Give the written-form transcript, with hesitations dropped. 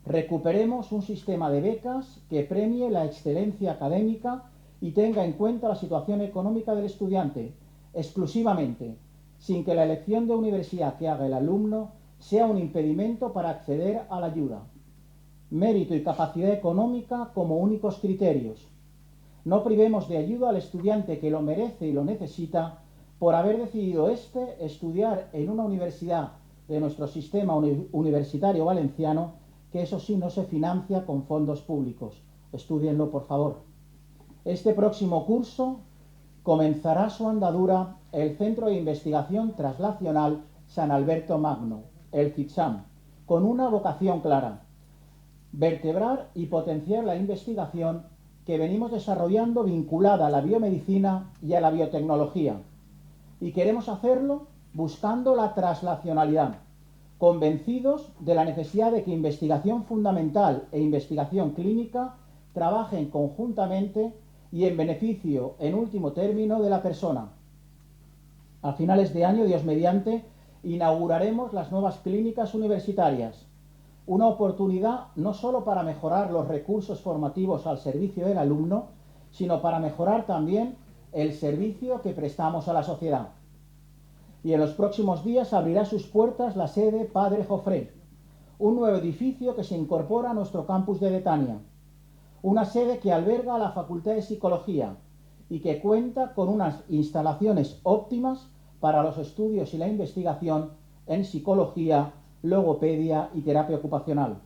Recuperemos un sistema de becas que premie la excelencia académica y tenga en cuenta la situación económica del estudiante, exclusivamente, sin que la elección de universidad que haga el alumno sea un impedimento para acceder a la ayuda. Mérito y capacidad económica como únicos criterios. No privemos de ayuda al estudiante que lo merece y lo necesita por haber decidido estudiar en una universidad de nuestro sistema universitario valenciano, que eso sí no se financia con fondos públicos. Estúdienlo, por favor. Este próximo curso comenzará su andadura el Centro de Investigación Translacional San Alberto Magno, el CITSAM, con una vocación clara: vertebrar y potenciar la investigación que venimos desarrollando vinculada a la biomedicina y a la biotecnología. Y queremos hacerlo buscando la translacionalidad, convencidos de la necesidad de que investigación fundamental e investigación clínica trabajen conjuntamente y en beneficio, en último término, de la persona. A finales de año, Dios mediante, inauguraremos las nuevas clínicas universitarias, una oportunidad no solo para mejorar los recursos formativos al servicio del alumno, sino para mejorar también el servicio que prestamos a la sociedad. Y en los próximos días abrirá sus puertas la sede Padre Jofré, un nuevo edificio que se incorpora a nuestro campus de Betania, una sede que alberga la Facultad de Psicología y que cuenta con unas instalaciones óptimas para los estudios y la investigación en psicología, logopedia y terapia ocupacional.